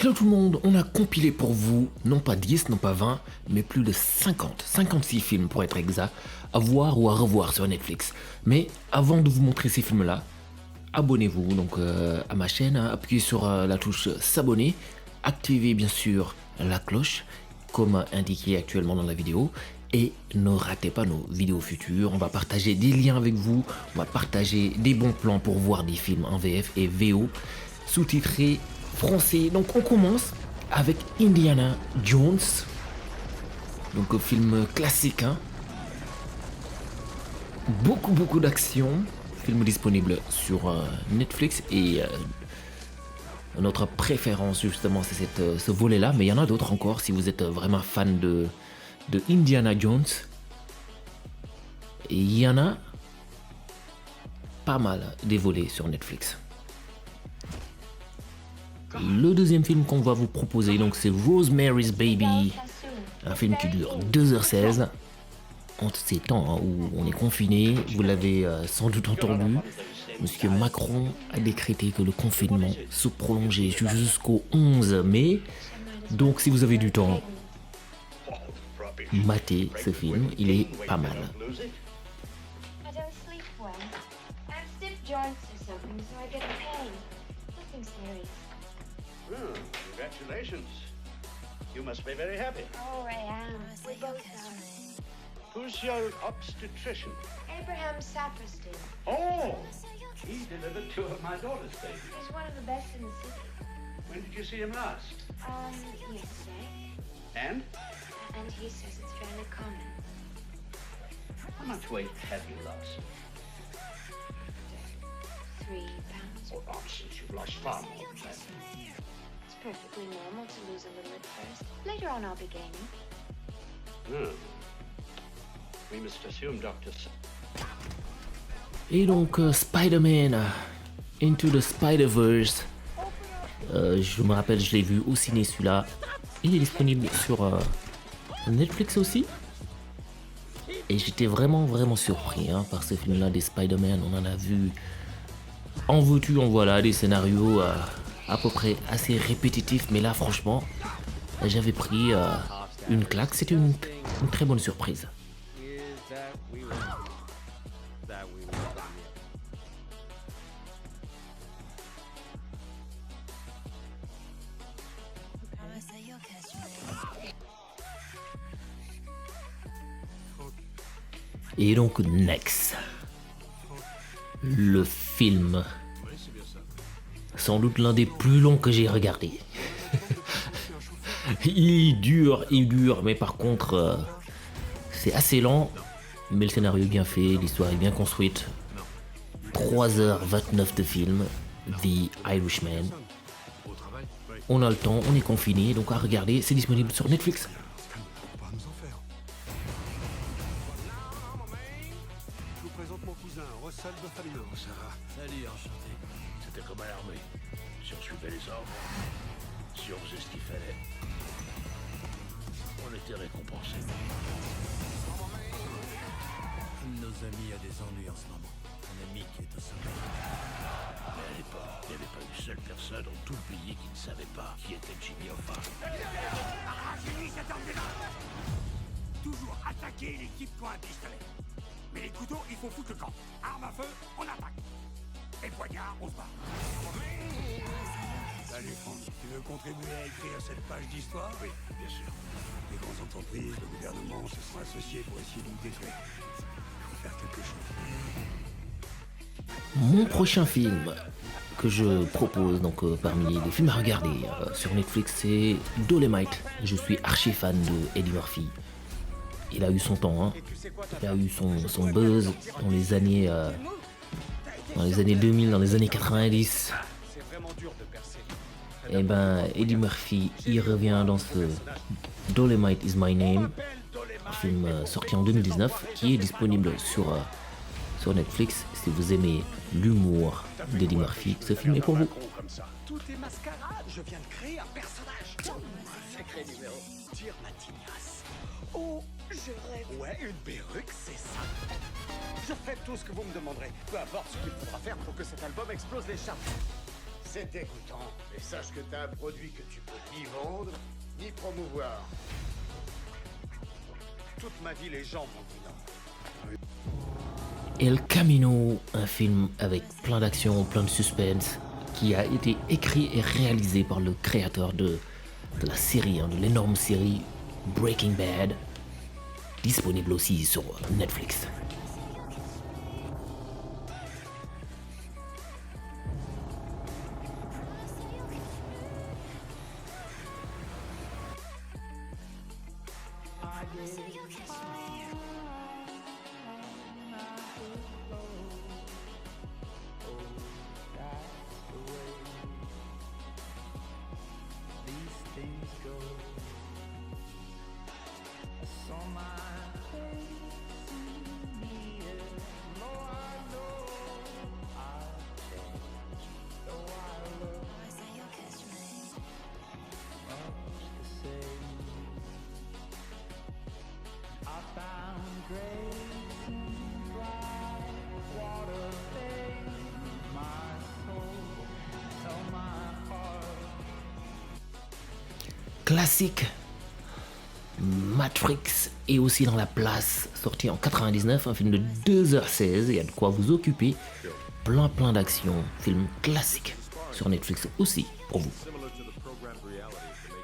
Hello tout le monde, on a compilé pour vous, non pas 10, non pas 20, mais plus de 56 films pour être exact, à voir ou à revoir sur Netflix. Mais avant de vous montrer ces films-là, abonnez-vous donc à ma chaîne, hein, appuyez sur la touche s'abonner, activez bien sûr la cloche, comme indiqué actuellement dans la vidéo, et ne ratez pas nos vidéos futures. On va partager des liens avec vous, on va partager des bons plans pour voir des films en VF et VO, sous-titrés français. Donc on commence avec Indiana Jones, donc un film classique, hein. Beaucoup d'action, film disponible sur Netflix et notre préférence justement c'est ce volet là, mais il y en a d'autres encore si vous êtes vraiment fan de Indiana Jones. Et il y en a pas mal des volets sur Netflix. Le deuxième film qu'on va vous proposer, donc c'est Rosemary's Baby, un film qui dure 2h16. En ces temps où on est confiné, vous l'avez sans doute entendu, Monsieur Macron a décrété que le confinement se prolongeait jusqu'au 11 mai. Donc si vous avez du temps, matez ce film, il est pas mal. Congratulations. You must be very happy. Oh, I am. We're both Who's your obstetrician? Abraham Saperstein. Oh, he delivered two of my daughter's babies. He's one of the best in the city. When did you see him last? Yesterday. And And he says it's fairly common. how much weight have you lost? 3 pounds. Oh, nonsense. You've lost far more than that. It's perfectly normal to lose a little at first. Later on, I'll be gaining. Hmm. We must assume, Doctor. Et donc Spider-Man Into the Spider-Verse, je me rappelle, je l'ai vu au ciné celui-là. Il est disponible sur Netflix aussi. Et j'étais vraiment surpris par ce film-là des Spider-Man. On en a vu en veux-tu, en voilà, des scénarios à peu près assez répétitifs. Mais là, franchement, j'avais pris une claque. C'était une très bonne surprise. Et donc Next, le film, sans doute l'un des plus longs que j'ai regardé. il dure, mais par contre, c'est assez lent, mais le scénario est bien fait, l'histoire est bien construite. 3h29 de film, The Irishman. On a le temps, on est confiné, donc à regarder, c'est disponible sur Netflix. Salut, enchanté. C'était comme à l'armée. Si on suivait les ordres, si on faisait ce qu'il fallait, on était récompensé. Un de nos amis a des ennuis en ce moment. Un ami qui est au sommet. Mais à l'époque, il n'y avait pas une seule personne dans tout le pays qui ne savait pas qui était Jimmy Hoffa. Toujours attaquer l'équipe qui a un pistolet. Mais les couteaux, il faut foutre le camp. Arme à feu, on attaque. Et poignard, on se bat. Salut Franck, tu veux contribuer à écrire cette page d'histoire? Oui, bien sûr. Les grandes entreprises, le gouvernement se sont associés pour essayer de nous détruire. Il faut faire quelque chose. Mon prochain film que je propose donc parmi les films à regarder sur Netflix, c'est Dolomite. Je suis archi fan de Eddie Murphy. Il a eu son temps, hein. Il a eu son buzz dans les années 2000, dans les années 90. Et ben Eddie Murphy, il revient dans ce Dolomite is My Name, un film sorti en 2019 qui est disponible sur Netflix. Si vous aimez l'humour d'Eddie Murphy, ce film est pour vous. Tout est mascarade, je viens de créer un personnage. Sacré numéro. Tire ma tignasse. Oh, je rêve. Ouais, une perruque, c'est ça. Je ferai tout ce que vous me demanderez. Peu importe ce qu'il faudra faire pour que cet album explose les charts. c'est dégoûtant. Et sache que t'as un produit que tu peux ni vendre, ni promouvoir. Toute ma vie, les gens m'ont dit non. El Camino, un film avec plein d'action, plein de suspense, qui a été écrit et réalisé par le créateur de la série, de l'énorme série Breaking Bad, disponible aussi sur Netflix. Classique, Matrix est aussi dans la place, sorti en 99, un film de 2h16, il y a de quoi vous occuper, plein d'action, film classique sur Netflix aussi pour vous. Similar to the programmed reality of the Matrix.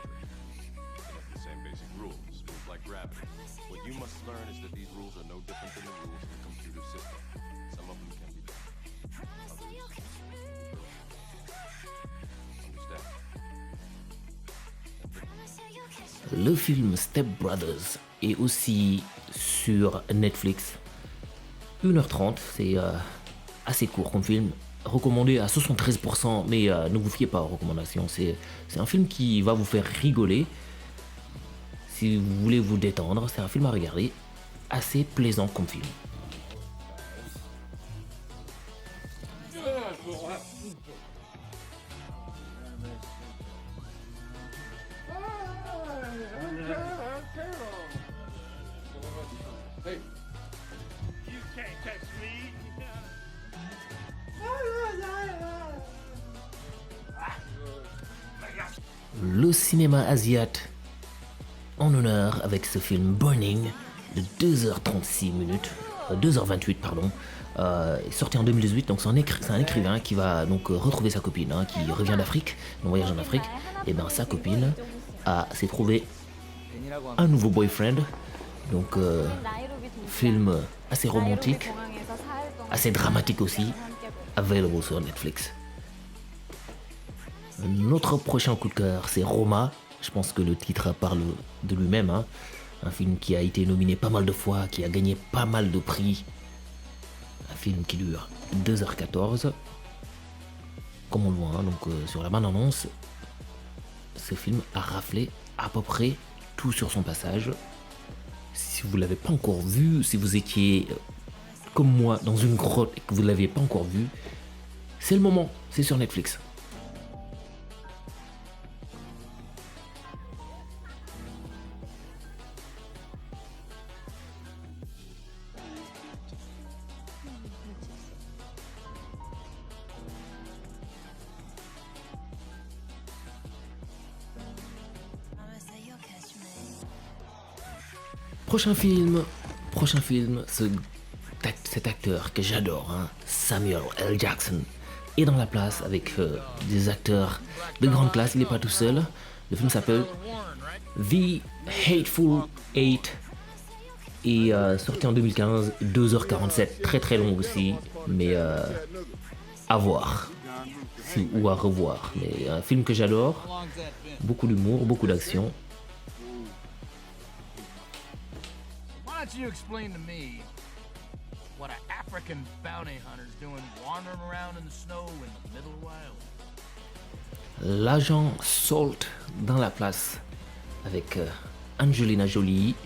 It has the same basic rules, rules like gravity. What you must learn is that these rules are no different than the rules of the computer system. Some of them can be done. Others, understand? Le film Step Brothers est aussi sur Netflix. 1h30, c'est assez court comme film. Recommandé à 73%, mais ne vous fiez pas aux recommandations. C'est un film qui va vous faire rigoler. Si vous voulez vous détendre, c'est un film à regarder. Assez plaisant comme film. You can't catch me. Le cinéma asiate en honneur avec ce film Burning de 2h36 minutes, 2h28 pardon, sorti en 2018. Donc c'est un écrivain qui va donc retrouver sa copine, qui revient d'Afrique, en voyage en Afrique. Et bien sa copine s'est trouvé un nouveau boyfriend. Donc film assez romantique, assez dramatique aussi, available sur Netflix. Notre prochain coup de cœur, c'est Roma. Je pense que le titre parle de lui-même. Un film qui a été nominé pas mal de fois, qui a gagné pas mal de prix. Un film qui dure 2h14. Comme on le voit donc, sur la bande-annonce, ce film a raflé à peu près tout sur son passage. Si vous ne l'avez pas encore vu, si vous étiez comme moi dans une grotte et que vous ne l'avez pas encore vu, c'est le moment, c'est sur Netflix. Prochain film, cet acteur que j'adore, Samuel L. Jackson, est dans la place avec des acteurs de grande classe. Il n'est pas tout seul. Le film s'appelle The Hateful Eight et sorti en 2015, 2h47, très long aussi, mais à voir ou à revoir. Mais un film que j'adore, beaucoup d'humour, beaucoup d'action. Why don't you explain to me what an African bounty hunter's doing wandering around in the snow in the middle of Wyoming? L'agent Salt dans la place avec Angelina Jolie,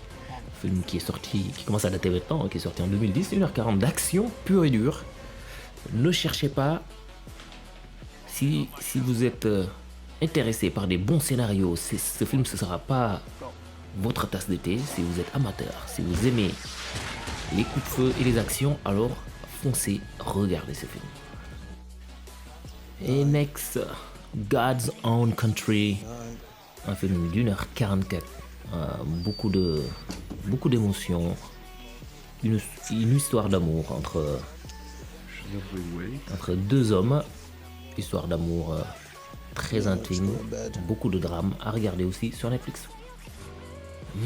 film qui commence à dater maintenant, qui est sorti en 2010, 1h40 d'action pure et dure. Ne cherchez pas, si vous êtes intéressé par des bons scénarios, ce film ce sera pas votre tasse d'été. Si vous êtes amateur, si vous aimez les coups de feu et les actions, alors foncez, regardez ce film. Et next, God's Own Country, un film d'1h44, beaucoup d'émotions, une histoire d'amour entre deux hommes, histoire d'amour très intime, beaucoup de drame à regarder aussi sur Netflix.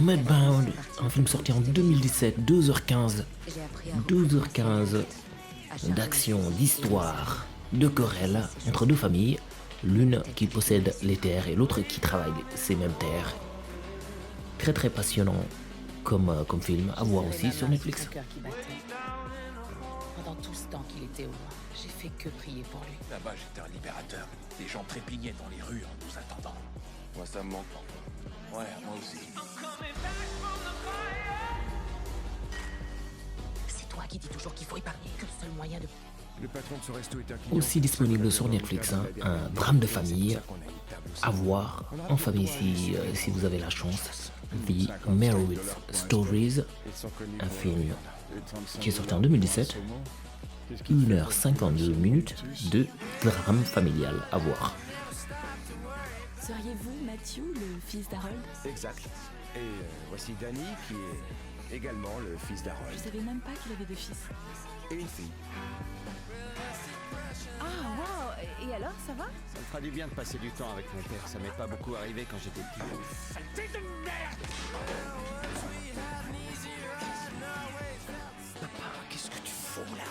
Mudbound, un film sorti en 2017, 2h15 d'action, d'histoire, de querelle entre deux familles, l'une qui possède les terres et l'autre qui travaille ces mêmes terres. Très très passionnant comme film, à voir aussi sur Netflix. Son cœur qui battait. Pendant tout ce temps qu'il était au loin, j'ai fait que prier pour lui. Là-bas, j'étais un libérateur. Des gens trépignaient dans les rues en nous attendant. Moi, ça me manque. Ouais, moi aussi. C'est toi qui dis toujours qu'il faut épargner, que le seul moyen de... Le patron de ce resto est un client. Aussi disponible sur Netflix, un drame de famille, à voir en famille si vous avez la chance. The Merowitz's Stories, un film qui est sorti en 2017, 1h52 de drame familial à voir. Seriez-vous Matthew, le fils d'Harold? Exact. Et voici Danny, qui est également le fils d'Harold. Je savais même pas qu'il avait deux fils. Et une fille. Ah, waouh! Et alors, ça va? Ça me fera du bien de passer du temps avec mon père. Ça m'est pas beaucoup arrivé quand j'étais petit. Papa, qu'est-ce que tu fous là?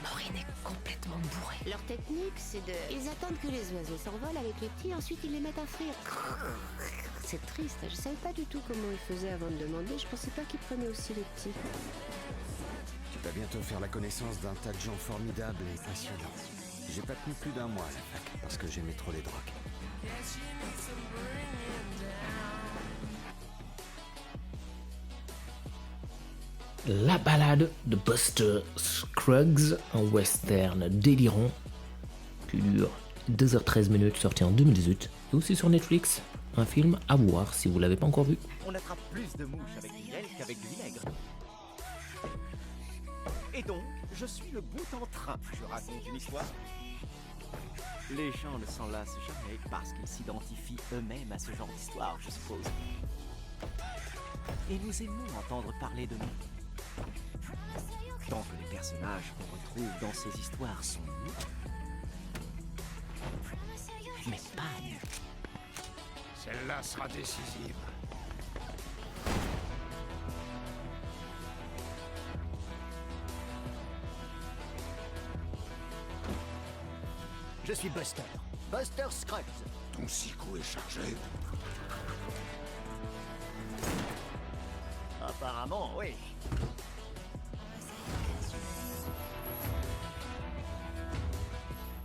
Maureen est complètement bourrée. Leur technique, c'est de... Ils attendent que les oiseaux s'envolent avec les petits, ensuite ils les mettent à frire. C'est triste, je savais pas du tout comment ils faisaient avant de demander, je pensais pas qu'ils prenaient aussi les petits. Tu vas bientôt faire la connaissance d'un tas de gens formidables et passionnants. J'ai pas tenu plus d'un mois à la fac, parce que j'aimais trop les drogues. La balade de Buster Scruggs, un western délirant qui dure 2h13, sorti en 2018, et aussi sur Netflix, un film à voir si vous l'avez pas encore vu. On attrape plus de mouches avec du miel qu'avec du vinaigre. Et donc, je suis le bout en train. Je raconte une histoire. Les gens ne s'en lassent jamais parce qu'ils s'identifient eux-mêmes à ce genre d'histoire, je suppose. Et nous aimons entendre parler de nous. Tant que les personnages qu'on retrouve dans ces histoires sont nus, mais pas nus. Celle-là sera décisive. Je suis Buster. Buster Scruggs. Ton psycho est chargé. Apparemment, oui.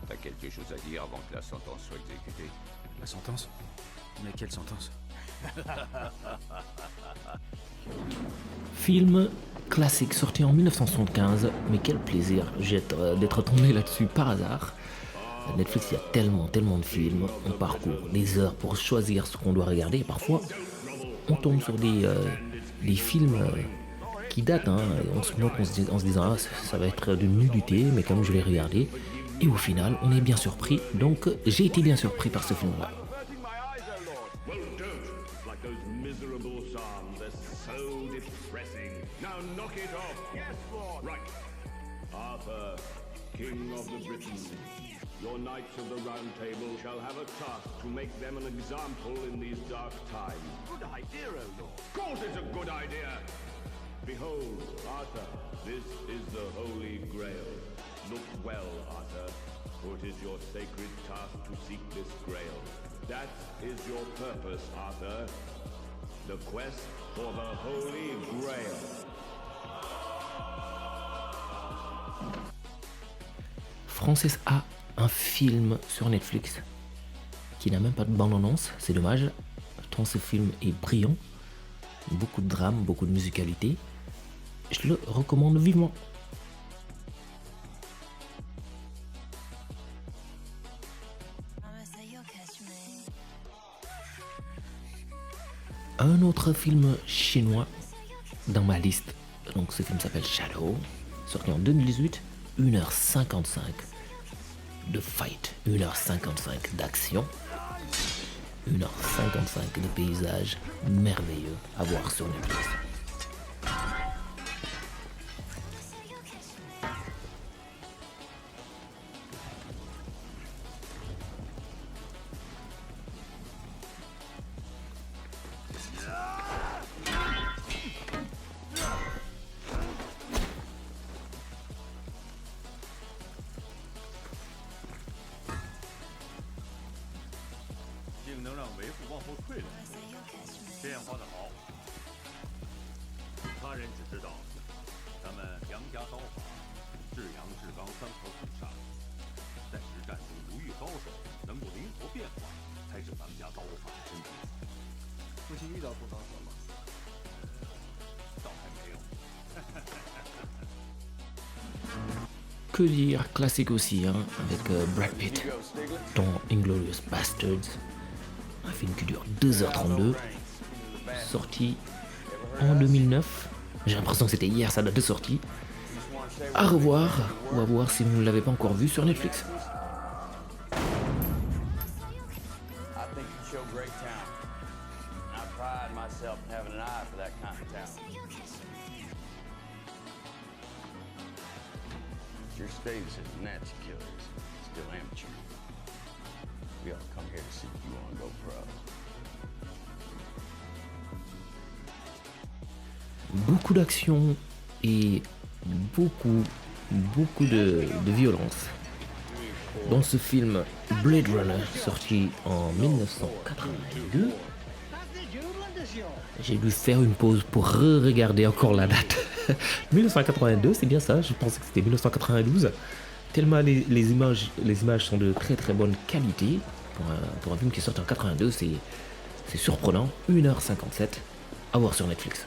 T'as quelque chose à dire avant que la sentence soit exécutée? La sentence? Mais quelle sentence? Film classique sorti en 1975, mais quel plaisir d'être tombé là-dessus par hasard. Netflix, il y a tellement de films, on parcourt des heures pour choisir ce qu'on doit regarder, et parfois on tombe sur des films qui datent, et on se moque en se disant ça va être d'une nudité, mais comme je l'ai regardé, et au final on est bien surpris, donc j'ai été bien surpris par ce film-là. King of the Britons, your knights of the Round Table shall have a task to make them an example in these dark times. Good idea, O Lord. Of course it's a good idea. Behold, Arthur, this is the Holy Grail. Look well, Arthur, for it is your sacred task to seek this Grail. That is your purpose, Arthur. The quest for the Holy Grail. Frances A, un film sur Netflix qui n'a même pas de bande-annonce, c'est dommage, tant ce film est brillant, beaucoup de drame, beaucoup de musicalité, je le recommande vivement. Un autre film chinois dans ma liste, donc ce film s'appelle Shadow, sorti en 2018, 1h55 de fight, 1h55 d'action, 1h55 de paysages merveilleux à voir sur Netflix. Que dire, classique aussi, hein, avec Brad Pitt dans Inglourious Basterds, un film qui dure 2h32, sorti en 2009. J'ai l'impression que c'était hier sa date de sortie. À revoir, ou à voir si vous ne l'avez pas encore vu sur Netflix. Your status as Nazi killer is still amateur. We all come here to see if you want to go pro. Beaucoup d'action et beaucoup de violence. Dans ce film Blade Runner, sorti en 1982, j'ai dû faire une pause pour re-regarder encore la date. 1982, c'est bien ça, je pensais que c'était 1992. Tellement les images sont de très très bonne qualité. Pour un film qui est sorti en 82, c'est surprenant. 1h57 à voir sur Netflix.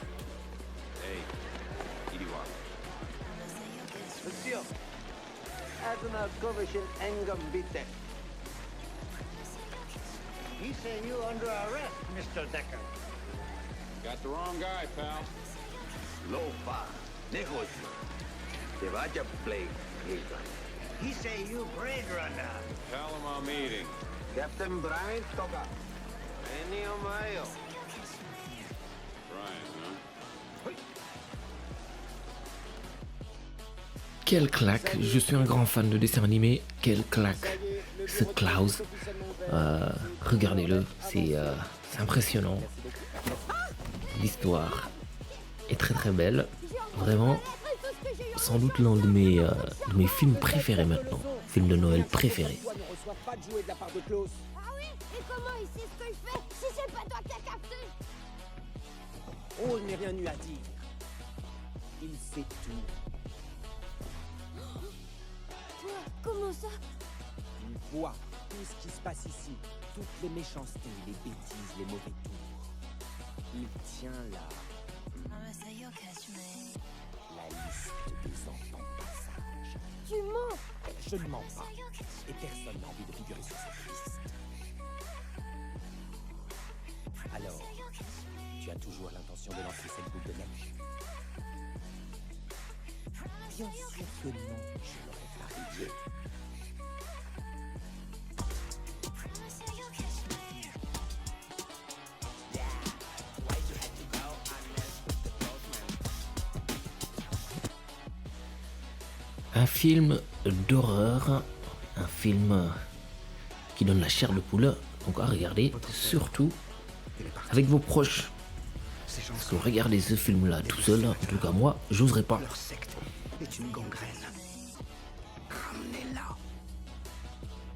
He's saying you're under arrest, Mr. Decker. Got the wrong guy, pal. Lofa, negocio. Te vaya Blade, He say you Blade Runner. Tell him I'm eating. Captain Brian Toga. Any Mayo. Brian, huh? Quelle claque, je suis un grand fan de dessins animés, quelle claque, ce Klaus, regardez-le, c'est impressionnant, l'histoire est très très belle, vraiment, sans doute l'un de mes films préférés maintenant, film de Noël préféré. Ah oui, et comment il sait ce que je fais si c'est pas toi qui as capté? Oh, je n'ai rien eu à dire. Il sait tout. Quoi? Comment ça? Il voit tout ce qui se passe ici. Toutes les méchancetés, les bêtises, les mauvais tours. Il tient là. La liste des enfants de passage. Tu mens? Je ne mens pas. Et personne n'a envie de figurer sur cette liste. Alors, tu as toujours l'intention de lancer cette boule de neige? Bien sûr que non, je l'aurais parié. Un film d'horreur, un film qui donne la chair de poule, donc à regarder, surtout avec vos proches. Parce que regarder ce film-là tout seul, en tout cas moi, j'oserais pas. Leur secte est une gangrène. Ramenez-la.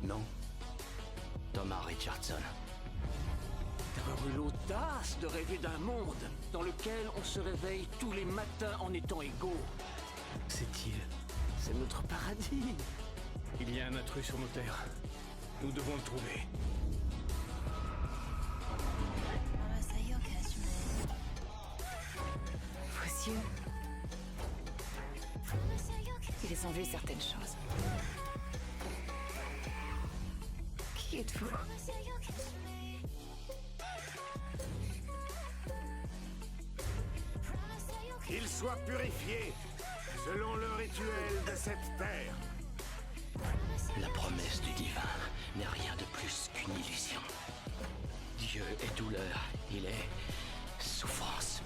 Non. Thomas Richardson. D'avoir eu l'audace de rêver d'un monde dans lequel on se réveille tous les matins en étant égaux. C'est-il? C'est notre paradis. Il y a un intrus sur nos terres. Nous devons le trouver. Vos yeux. Ils ont vu certaines choses. Qui êtes-vous? Qu'il soit purifié. selon le rituel de cette terre. La promesse du divin n'est rien de plus qu'une illusion. Dieu est douleur, il est souffrance.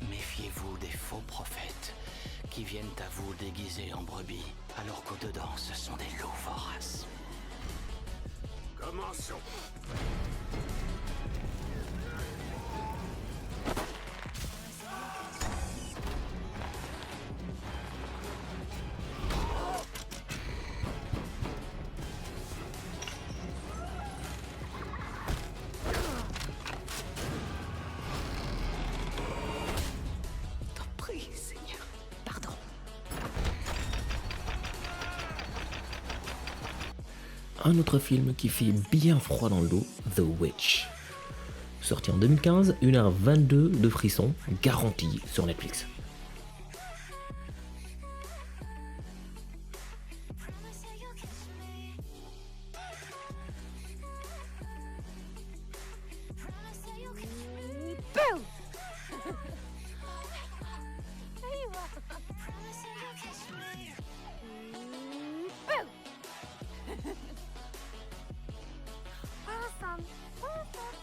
Méfiez-vous des faux prophètes qui viennent à vous déguisés en brebis, alors qu'au-dedans ce sont des loups voraces. Commençons. Prie, Seigneur. Pardon. Un autre film qui fait bien froid dans le dos, The Witch. Sorti en 2015, 1h22 de frissons, garantie sur Netflix. Boom! أيوة. Boom! Awesome. Awesome.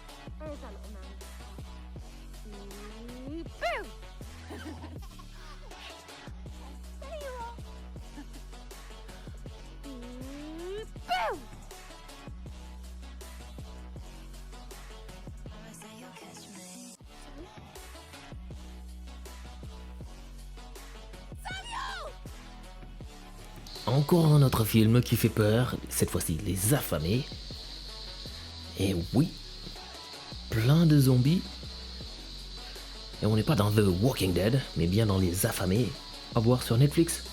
Boom! أيوة. Boom! Encore un autre film qui fait peur, cette fois-ci Les Affamés. Et oui, plein de zombies. Et on n'est pas dans The Walking Dead, mais bien dans Les Affamés, à voir sur Netflix.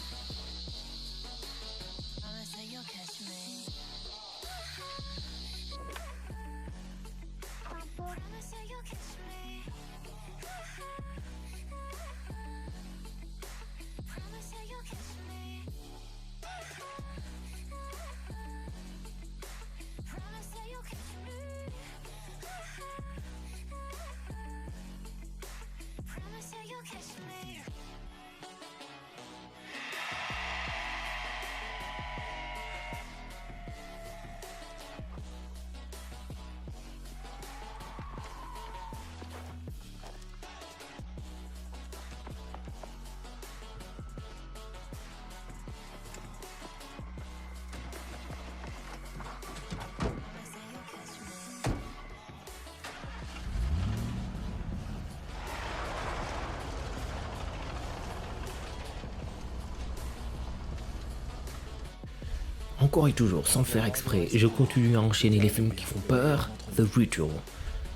Encore et toujours, sans le faire exprès, je continue à enchaîner les films qui font peur. The Ritual,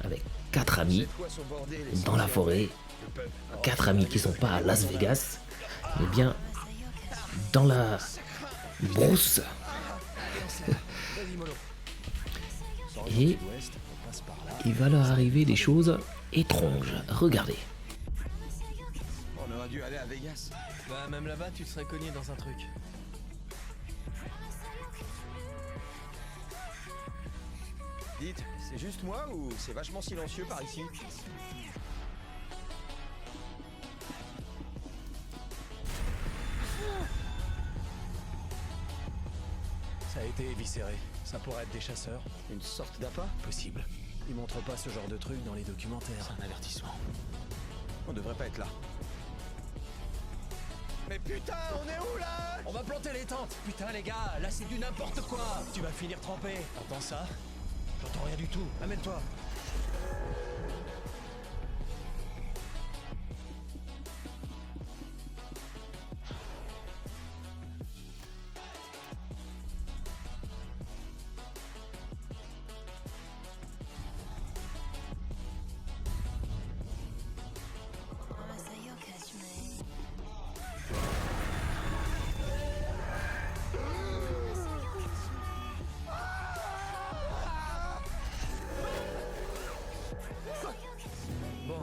avec 4 amis dans la forêt, 4 amis qui sont pas à Las Vegas, mais bien dans la brousse. Et il va leur arriver des choses étranges. Regardez. On aurait dû aller à Vegas. Bah même là-bas tu serais cogné dans un truc. Dites, c'est juste moi ou c'est vachement silencieux par ici? Ça a été éviscéré. Ça pourrait être des chasseurs. Une sorte d'appât? Possible. Ils montrent pas ce genre de truc dans les documentaires. C'est un avertissement. On devrait pas être là. Mais putain, on est où là? On va planter les tentes. Putain les gars, là c'est du n'importe quoi. Tu vas finir trempé. T'entends ça? J'entends rien du tout. Amène-toi.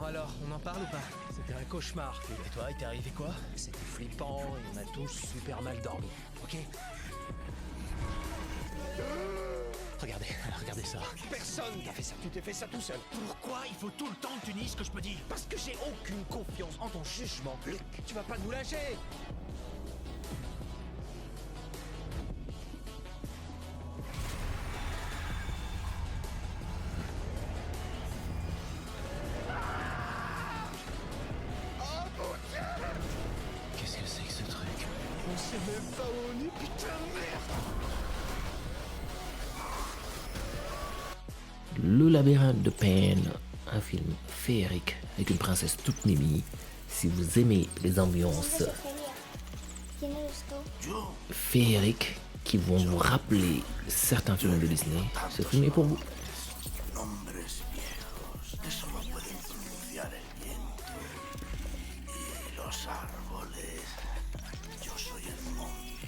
Alors, on en parle ou pas? C'était un cauchemar, Phil. Et toi, il t'est arrivé quoi? C'était flippant et on a tous super mal dormi, ok? Regardez ça. Personne t'a fait ça, tu t'es fait ça tout seul. Pourquoi il faut tout le temps que tu nies ce que je me dis? Parce que j'ai aucune confiance en ton jugement, Luke. Tu vas pas nous lâcher. Qu'est-ce que c'est que ce truc? On sait même pas où on est, putain de merde. Le labyrinthe de Pan, un film féerique avec une princesse toute mimi. Si vous aimez les ambiances féeriques qui vont vous rappeler certains films de Disney, ce film est pour vous. Nombres viejos que solo pueden pronunciar el viento y los árboles. Yo soy el monte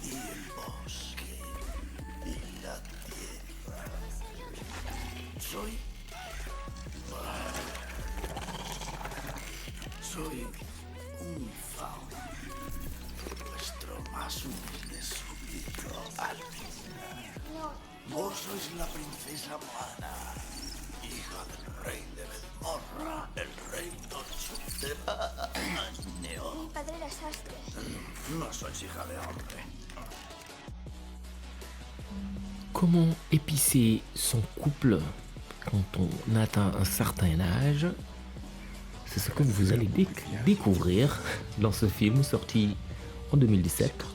y el bosque y la tierra. Soy un fauno, vuestro más humilde súbdito al final. Vos sois la princesa Moana, hija del rey de Bedmorra, el rey Neón. Mi padre era sastre. No sois hija de hombre. Comment épicer son couple quand on atteint un certain âge? C'est ce que vous allez découvrir dans ce film sorti en 2017,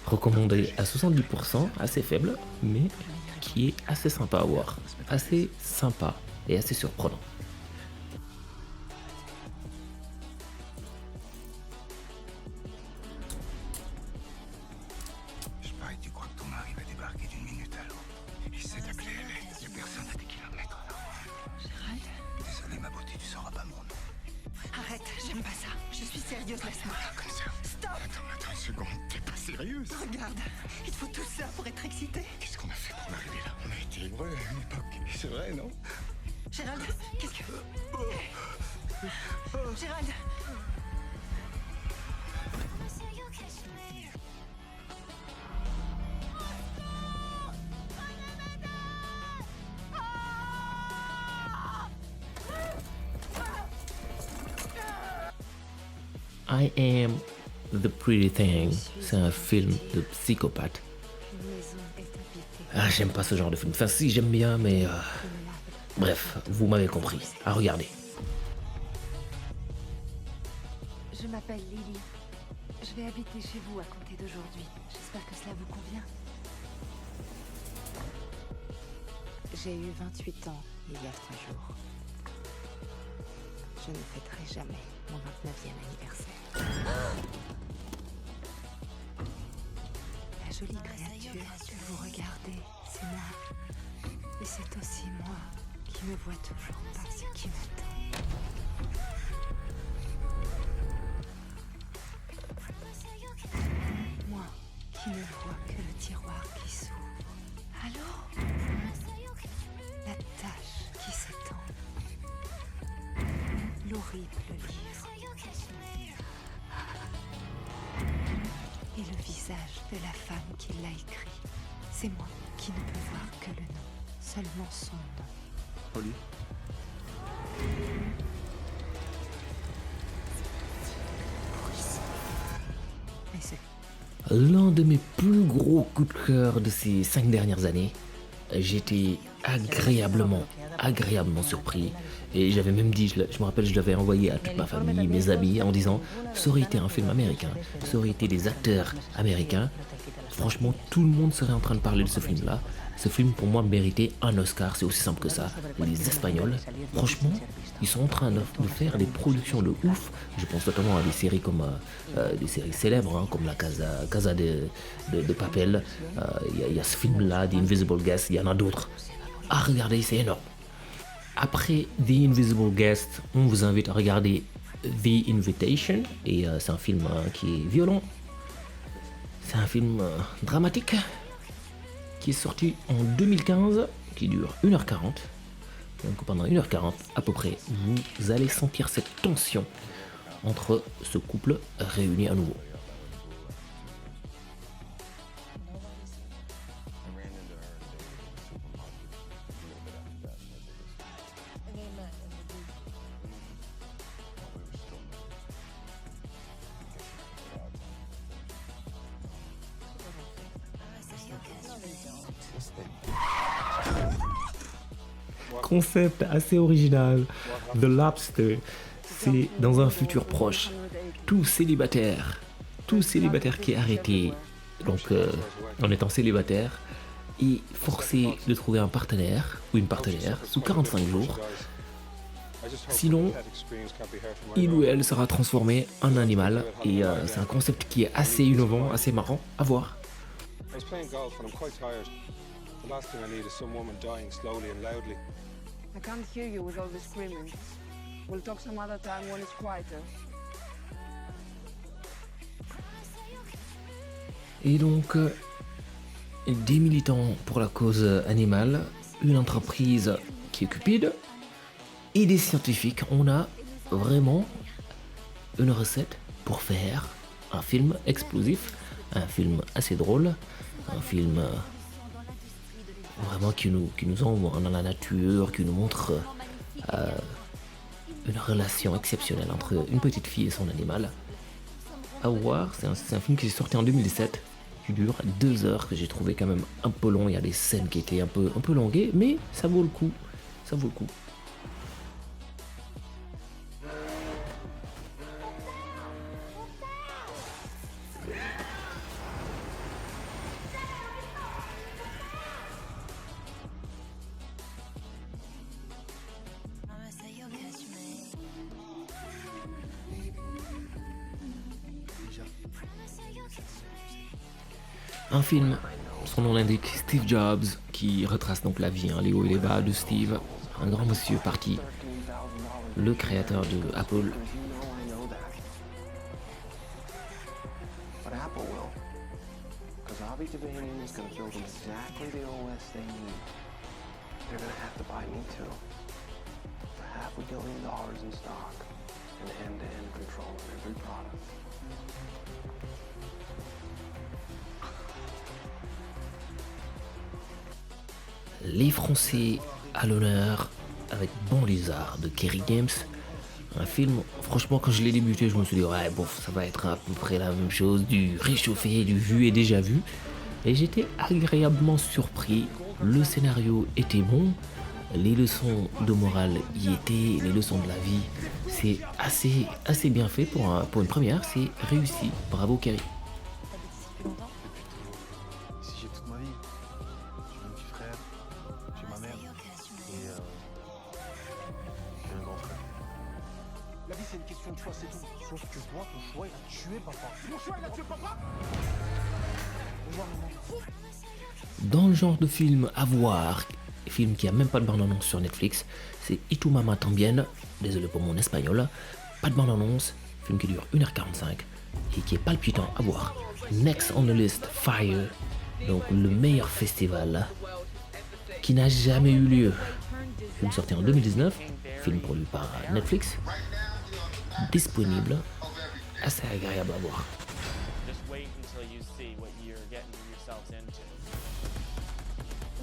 recommandé à 70%, assez faible, mais qui est assez sympa à voir, assez sympa et assez surprenant. Je parie que tu crois que ton mari va débarquer d'une minute à l'autre. Il sait t'appeler à l'aide, plus personne à des kilomètres là. Gérald? Désolé ma beauté, tu sauras pas mon nom. Arrête, j'aime pas ça. Je suis sérieuse, laisse-moi. Comme ça. Stop! Attends une seconde, t'es pas sérieuse? Regarde, il te faut tout ça pour être excité. Qu'est-ce qu'on a fait pour en arriver là? On a été heureux à une époque, c'est vrai, non? Gérald, qu'est-ce que... Gérald! I Am the Pretty Thing, c'est un film de psychopathe. Ah, j'aime pas ce genre de film. Enfin, si, j'aime bien, mais... Bref, vous m'avez compris. À regarder. Je m'appelle Lily. Je vais habiter chez vous à compter d'aujourd'hui. J'espère que cela vous convient. J'ai eu 28 ans il y a 3 jours. Je ne fêterai jamais mon 29e anniversaire. La jolie créature que vous regardez, c'est moi. Et c'est aussi moi qui ne vois toujours pas ce qui m'attend. Moi qui ne vois que le tiroir qui s'ouvre. Allô? La tâche qui s'étend. L'horrible livre. Et le visage de la femme qui l'a écrit. C'est moi qui ne peux voir que le nom. Seulement son nom. Holly? Mais c'est... L'un de mes plus gros coups de cœur de ces 5 dernières années. J'étais agréablement surpris. Et j'avais même dit, je me rappelle, je l'avais envoyé à toute ma famille, mes amis, en disant ça aurait été un film américain, ça aurait été des acteurs américains. Franchement, tout le monde serait en train de parler de ce film-là. Ce film, pour moi, méritait un Oscar, c'est aussi simple que ça. Les Espagnols, franchement, ils sont en train de faire des productions de ouf. Je pense notamment à des séries comme des séries célèbres, hein, comme la Casa de Papel. Il y a ce film-là, The Invisible Guest, il y en a d'autres. Ah, regardez, c'est énorme. Après The Invisible Guest, on vous invite à regarder The Invitation. Et c'est un film qui est violent. C'est un film dramatique qui est sorti en 2015, qui dure 1h40. Donc pendant 1h40 à peu près, vous allez sentir cette tension entre ce couple réuni à nouveau. Concept assez original. The Lobster, c'est dans un futur proche. Tout célibataire qui est arrêté, donc en étant célibataire, est forcé de trouver un partenaire ou une partenaire sous 45 jours. Sinon, il ou elle sera transformé en animal et c'est un concept qui est assez innovant, assez marrant à voir. I was playing golf and I'm quite tired. The last thing I need is some woman dying slowly and loudly. I can't hear you with all the screaming. We'll talk some other time when it's quieter. Et donc, des militants pour la cause animale, une entreprise qui est cupide, et des scientifiques. On a vraiment une recette pour faire un film explosif, un film assez drôle, un film vraiment qui nous envoie dans la nature, qui nous montre une relation exceptionnelle entre une petite fille et son animal. À voir, c'est un film qui est sorti en 2017, qui dure 2 heures, que j'ai trouvé quand même un peu long. Il y a des scènes qui étaient un peu longuées, mais ça vaut le coup. Ça vaut le coup. Un film, son nom l'indique, Steve Jobs, qui retrace donc la vie, les hauts et les bas de Steve, un grand monsieur parti, le créateur de Apple. But Apple will, because Avi Devanian is going to build them exactly the OS they need. They're going to have to buy me too, for $500 million in stock and end-to-end control of every product. Les Français à l'honneur avec Bon Lézard de Kerry James. Un film, franchement, quand je l'ai débuté, je me suis dit, ouais, bon, ça va être à peu près la même chose, du réchauffé, du vu et déjà vu. Et j'étais agréablement surpris. Le scénario était bon, les leçons de morale y étaient, les leçons de la vie. C'est assez bien fait pour une première, c'est réussi. Bravo Kerry. Ici, j'ai toute ma vie. J'ai mon petit frère, j'ai ma mère et j'ai un grand frère. La vie, c'est une question de choix, c'est tout. Sauf que toi, ton choix, il a tué papa. Mon choix, il a tué papa. Au revoir, maman. Dans le genre de film à voir, film qui a même pas de bande-annonce sur Netflix, c'est Y tu mamá también, désolé pour mon espagnol, pas de bande-annonce, film qui dure 1h45 et qui est palpitant à voir. Next on the list, Fire, donc le meilleur festival qui n'a jamais eu lieu. Film sorti en 2019, film produit par Netflix, disponible, assez agréable à voir. Just wait until you see what you're getting yourselves into.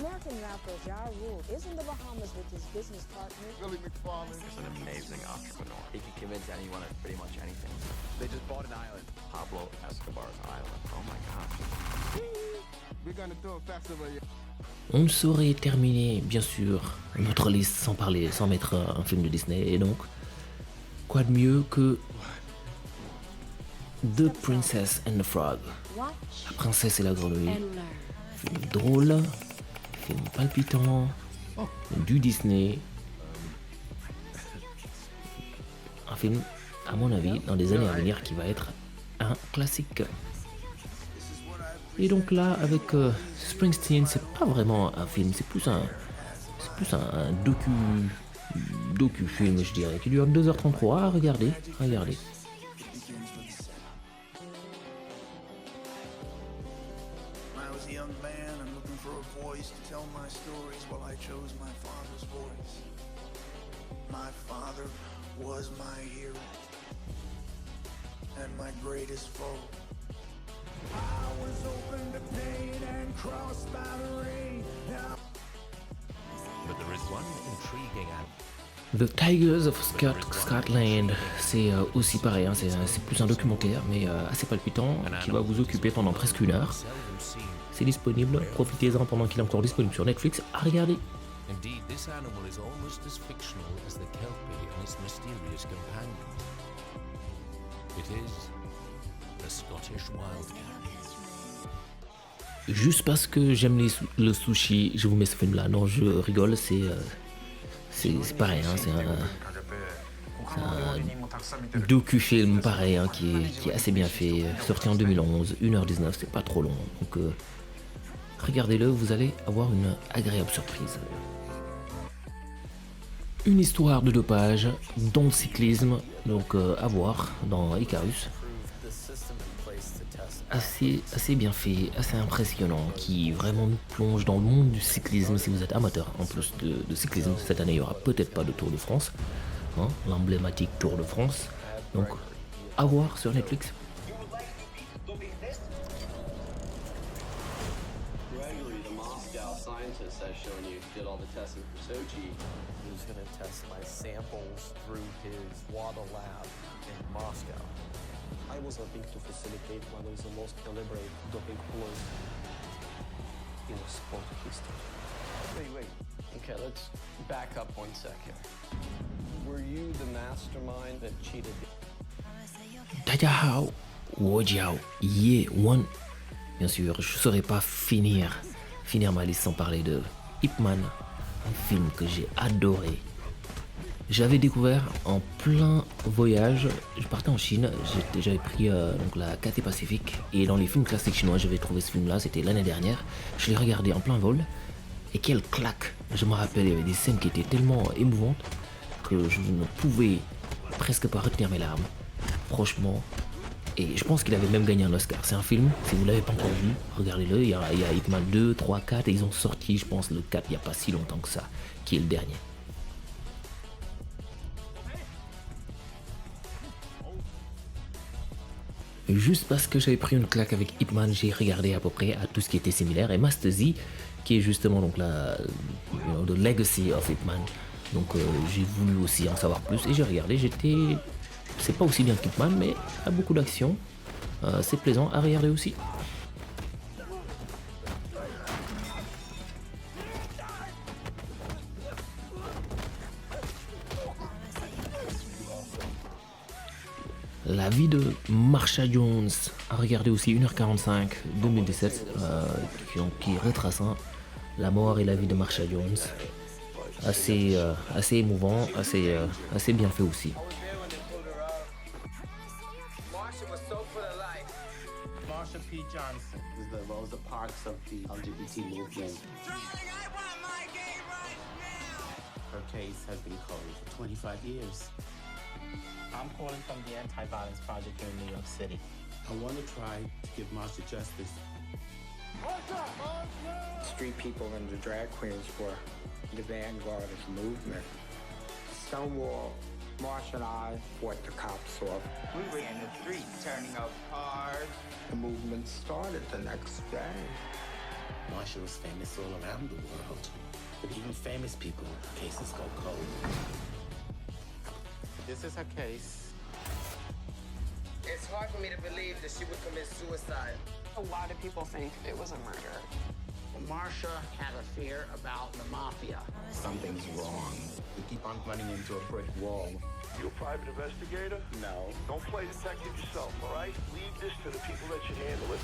American rapper Ja Rule is in the Bahamas with his business partner, Billy McFarland. He's an amazing entrepreneur. He can convince anyone of pretty much anything. They just bought an island. Pablo Escobar's island. Oh my gosh. We're gonna do a festival. On ne saurait terminer, bien sûr, notre liste sans mettre un film de Disney. Et donc, quoi de mieux que The Princess and the Frog, La princesse et la grenouille. Film drôle, film palpitant, du Disney. Un film, à mon avis, dans les années à venir, qui va être un classique. Et donc là, avec Springsteen, c'est pas vraiment un film, c'est plus un docu-film, je dirais, qui dure 2h33. Ah, regardez. When I was a young man and looking for a voice to tell my stories, well, I chose my father's voice. My father was my hero and my greatest foe. I was open to pain and crossed by the rain. But there is one intriguing The Tigers of Scotland, c'est aussi pareil, hein, c'est plus un documentaire, mais assez palpitant, qui va vous occuper pendant presque 1 heure. C'est disponible, profitez-en pendant qu'il est encore disponible sur Netflix, à regarder. Indeed, this animal is almost as fictional as the kelpie and its mysterious companions. It is a Scottish wildcat. Juste parce que j'aime le sushi, je vous mets ce film-là. Non, je rigole, c'est pareil, hein, c'est un docu-film pareil, hein, qui est assez bien fait, sorti en 2011, 1h19, c'est pas trop long. Donc regardez-le, vous allez avoir une agréable surprise. Une histoire de dopage dans le cyclisme, donc à voir dans Icarus. Assez bien fait, assez impressionnant, qui vraiment nous plonge dans le monde du cyclisme si vous êtes amateur. En plus de cyclisme, cette année il n'y aura peut-être pas de Tour de France, hein, l'emblématique Tour de France. Donc à voir sur Netflix. Gregory, the Moscow scientist I showed you, did all the testing for Sochi. He was going to test my samples through his WADA lab in Moscow. I was hoping to facilitate one of the most deliberate doping ploys in sport history. Wait. Okay, let's back up 1 second. Were you the mastermind that cheated? Dajahao, Wojiao, Ye One. Bien sûr, je ne saurais pas finir ma liste sans parler de Ip Man, un film que j'ai adoré. J'avais découvert en plein voyage, je partais en Chine, j'avais pris donc la Cathay Pacific et dans les films classiques chinois j'avais trouvé ce film là, c'était l'année dernière, je l'ai regardé en plein vol et quelle claque. Je me rappelle, il y avait des scènes qui étaient tellement émouvantes que je ne pouvais presque pas retenir mes larmes, franchement, et je pense qu'il avait même gagné un Oscar. C'est un film, si vous ne l'avez pas encore vu, regardez-le, il y a Ip Man 2, 3, 4 et ils ont sorti je pense le 4 il n'y a pas si longtemps que ça, qui est le dernier. Juste parce que j'avais pris une claque avec Ip Man, j'ai regardé à peu près à tout ce qui était similaire. Et Master Z, qui est justement donc the legacy of Ip Man. Donc j'ai voulu aussi en savoir plus et j'ai regardé. C'est pas aussi bien qu'Ip Man, mais il y a beaucoup d'action. C'est plaisant à regarder aussi. La vie de Marsha Jones, à regarder aussi, 1h45, 2017, qui retrace la mort et la vie de Marsha Jones. Assez émouvant, assez bien fait aussi. Marsha P. Johnson is the Rosa Parks of the LGBT movement. Her case has been closed for 25 years. I'm calling from the Anti-Violence Project here in New York City. I want to try to give Marsha justice. Street people and the drag queens were the vanguard of the movement. Stonewall, Marsha and I fought the cops off. We were in the streets turning up cars. The movement started the next day. Marsha was famous all around the world. But even famous people, cases go cold. This is her case. It's hard for me to believe that she would commit suicide. Why do people think it was a murder? Marsha had a fear about the mafia. Something's wrong. We keep on running into a brick wall. You a private investigator? No. Don't play detective yourself, all right? Leave this to the people that should handle it.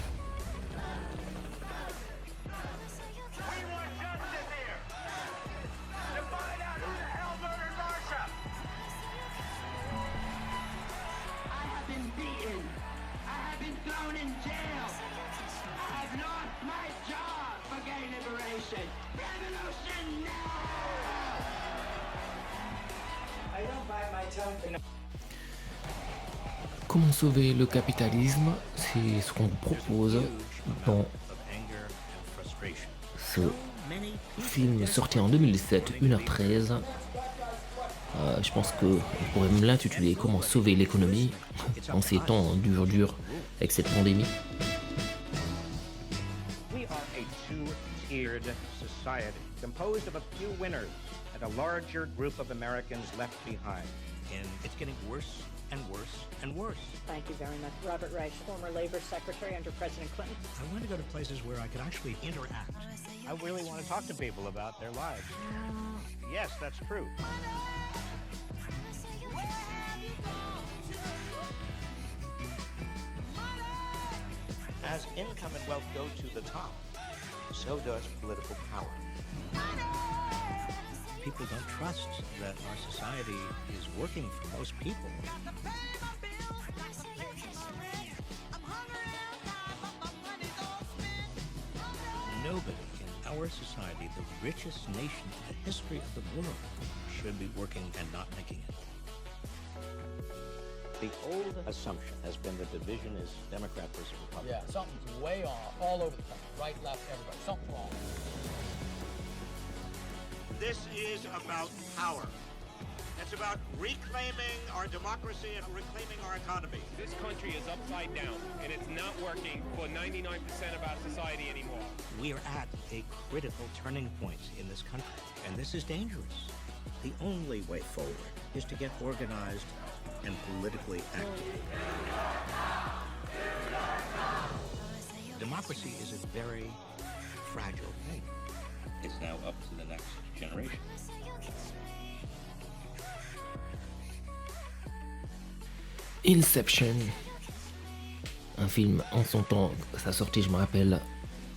We want justice here! To find out who the hell murdered Marsha! I have been beaten. I have been thrown in jail. I have lost my job for gay liberation. Revolution now! I don't bite my tongue for no. Comment sauver le capitalisme, c'est ce qu'on vous propose dans ce film sorti en 2017, 1h13. Je pense qu'on pourrait me l'intituler Comment sauver l'économie en ces temps durs avec cette pandémie. We are a two-tiered society, composed of a few winners and a larger group of Americans left behind. And it's getting worse and worse and worse. Thank you very much. Robert Reich, former Labor Secretary under President Clinton. I want to go to places where I could actually interact. I really want to talk to people about their lives. Yes, that's true. As income and wealth go to the top, so does political power. People don't trust that our society is working for most people. Nobody in our society, the richest nation in the history of the world, should be working and not making it. The old assumption has been that division is Democrat versus Republican. Yeah, something's way off all over the country. Right, left, everybody. Something's wrong. This is about power. It's about reclaiming our democracy and reclaiming our economy. This country is upside down, and it's not working for 99% of our society anymore. We are at a critical turning point in this country, and this is dangerous. The only way forward is to get organized and politically active. Democracy is a very fragile thing. It's now up to the next generation. Inception, un film en son temps, sa sortie je me rappelle,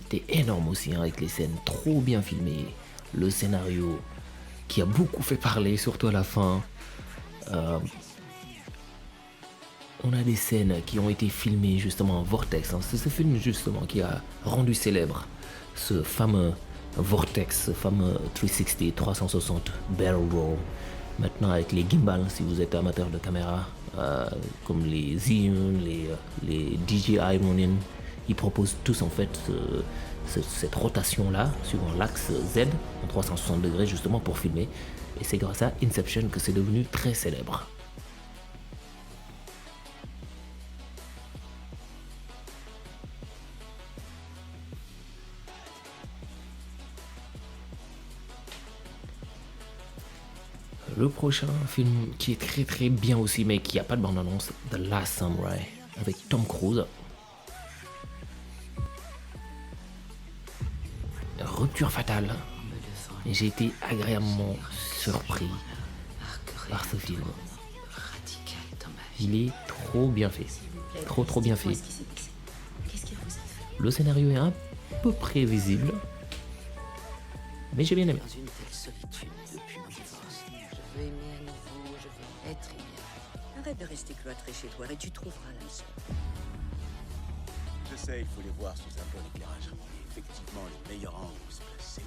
était énorme aussi, hein, avec les scènes trop bien filmées, le scénario qui a beaucoup fait parler, surtout à la fin. On a des scènes qui ont été filmées justement en vortex, hein. C'est ce film justement qui a rendu célèbre ce fameux vortex, ce fameux 360 barrel roll. Maintenant avec les gimbals, si vous êtes amateur de caméra, comme les Xeon, les DJI Ronin, ils proposent tous en fait cette rotation là, suivant l'axe Z, en 360 degrés justement pour filmer. Et c'est grâce à Inception que c'est devenu très célèbre. Le prochain film qui est très très bien aussi, mais qui n'a pas de bande-annonce, The Last Samurai, avec Tom Cruise. Rupture fatale. Et j'ai été agréablement surpris par ce film. Il est trop bien fait. Trop bien fait. Le scénario est un peu prévisible, mais j'ai bien aimé. Dans une telle solitude depuis mon divorce. Je veux aimer à nouveau, je veux être aimé. Arrête de rester cloîtré chez toi et tu trouveras l'âme seule. Je sais, il faut les voir sous un bon éclairage. Et effectivement, le meilleur angle où se placer,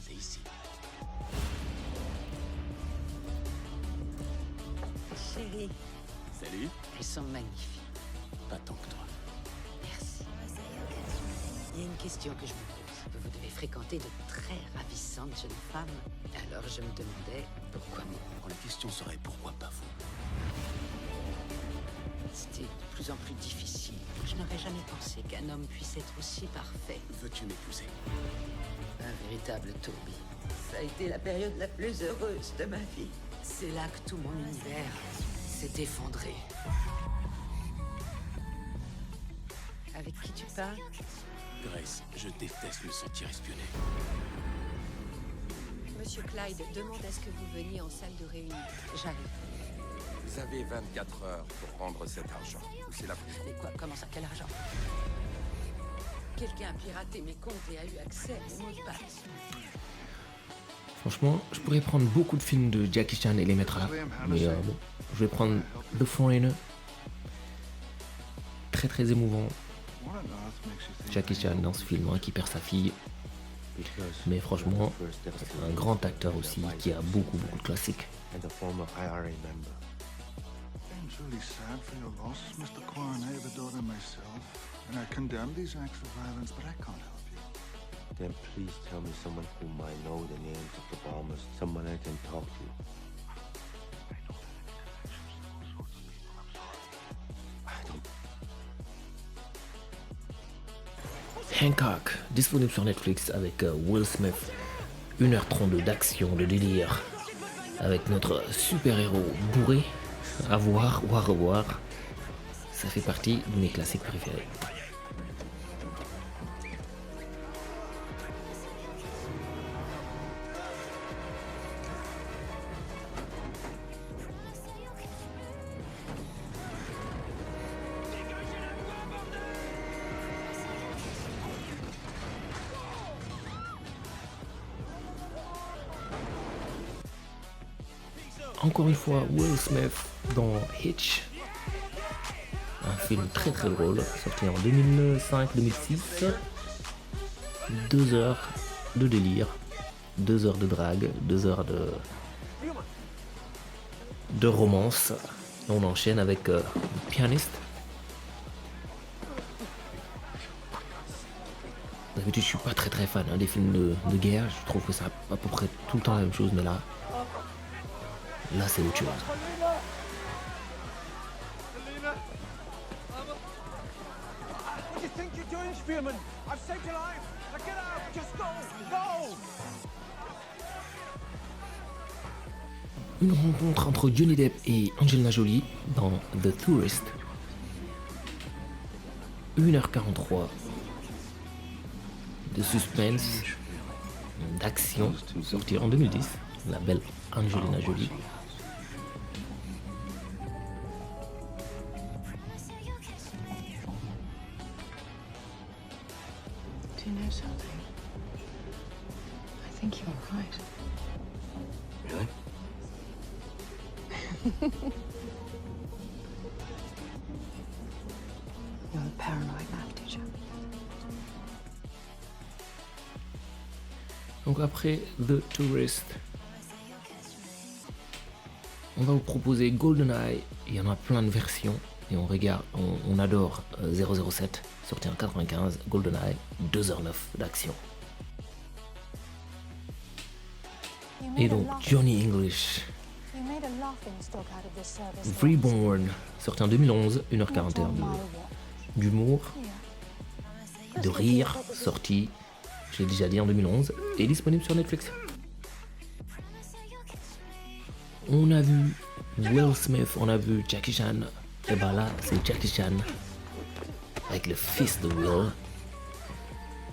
c'est ici. Chérie, Salut. elles sont magnifiques. Pas tant que toi. Merci. Il y a une question que je me pose. Vous devez fréquenter de très ravissantes jeunes femmes. Alors je me demandais pourquoi moi. La question serait pourquoi pas vous? C'était de plus en plus difficile. Je n'aurais jamais pensé qu'un homme puisse être aussi parfait. Veux-tu m'épouser? Un véritable tourbillon. Ça a été la période la plus heureuse de ma vie. C'est là que tout mon univers s'est effondré. Avec qui tu parles? Grace, je déteste me sentir espionné. Monsieur Clyde demande à ce que vous veniez en salle de réunion. J'arrive. Vous avez 24 heures pour rendre cet argent. Ou c'est la prison. Mais quoi? Comment ça? Quel argent? Quelqu'un a piraté mes comptes et a eu accès à mes mots de passe. Franchement, je pourrais prendre beaucoup de films de Jackie Chan et les mettre là. Mais bon, je vais prendre The Foreigner. Très très émouvant. Jackie Chan dans ce film, hein, qui perd sa fille. Mais franchement, c'est un grand acteur aussi qui a beaucoup de classiques. And a former IRA member. I'm truly sad for your loss, Mr. Kwan. I have a daughter myself, and I condemn these acts of violence, but I can't help you. Then please tell me someone whom I know the names of the bombers, someone I can talk to. Hancock, disponible sur Netflix avec Will Smith. 1h32 d'action, de délire, avec notre super-héros bourré. À voir ou à revoir. Ça fait partie de mes classiques préférés. Encore une fois, Will Smith dans Hitch, un film très très drôle, sorti en 2005-2006. 2 heures de délire, 2 heures de drague, 2 heures de romance. On enchaîne avec Pianiste. D'habitude, je suis pas très fan des films de guerre. Je trouve que c'est à peu près tout le temps la même chose, mais là c'est autre chose. Une rencontre entre Johnny Depp et Angelina Jolie dans The Tourist. 1h43 de suspense, d'action, sorti en 2010. La belle Angelina Jolie. Do you know something? I think you're right. Really? You're a paranoid math teacher. Donc après The Tourist, on va vous proposer GoldenEye. Il y en a plein de versions et on adore 007, sorti en 95, GoldenEye, 2h09 d'action. Et donc Johnny English, Reborn, sorti en 2011, 1h41 d'humour, de rire, sorti, je l'ai déjà dit, en 2011, et disponible sur Netflix. On a vu Will Smith, on a vu Jackie Chan, et ben là c'est Jackie Chan avec le fils de Will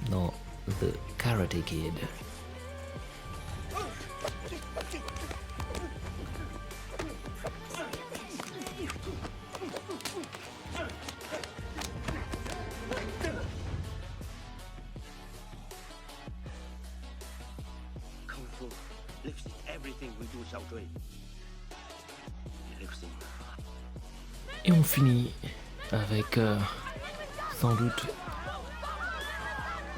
dans The Karate Kid. Kung Fu lives in everything we do, Xiao Zhui. It lives in... Et on finit avec sans doute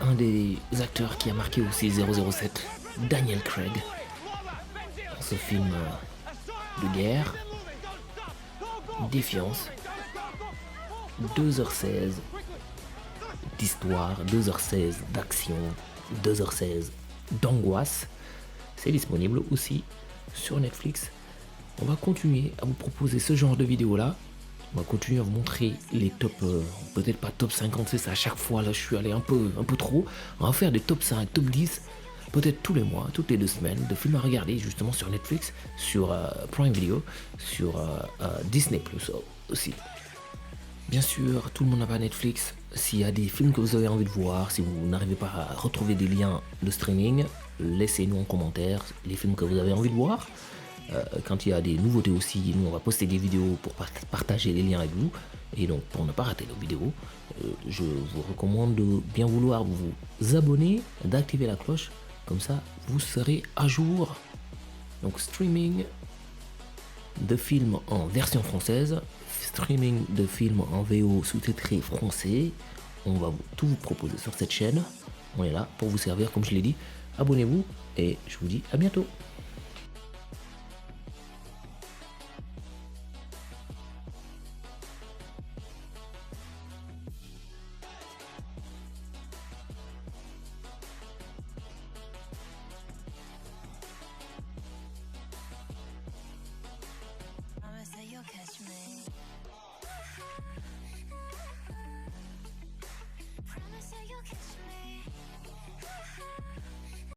un des acteurs qui a marqué aussi 007, Daniel Craig, dans ce film de guerre, Défiance, 2h16 d'histoire, 2h16 d'action, 2h16 d'angoisse. C'est disponible aussi sur Netflix. On va continuer à vous proposer ce genre de vidéos là. On va continuer à vous montrer les top, peut-être pas top 50, c'est ça, à chaque fois, là je suis allé un peu trop. On va faire des top 5, top 10, peut-être tous les mois, toutes les 2 semaines, de films à regarder justement sur Netflix, sur Prime Video, sur Disney Plus aussi. Bien sûr, tout le monde n'a pas Netflix. S'il y a des films que vous avez envie de voir, si vous n'arrivez pas à retrouver des liens de streaming, laissez-nous en commentaire les films que vous avez envie de voir. Quand il y a des nouveautés aussi, nous on va poster des vidéos pour partager les liens avec vous. Et donc pour ne pas rater nos vidéos, je vous recommande de bien vouloir vous abonner, d'activer la cloche, comme ça vous serez à jour. Donc streaming de films en version française, streaming de films en VO sous-titré français, on va tout vous proposer sur cette chaîne. On est là pour vous servir, comme je l'ai dit. Abonnez-vous et je vous dis à bientôt.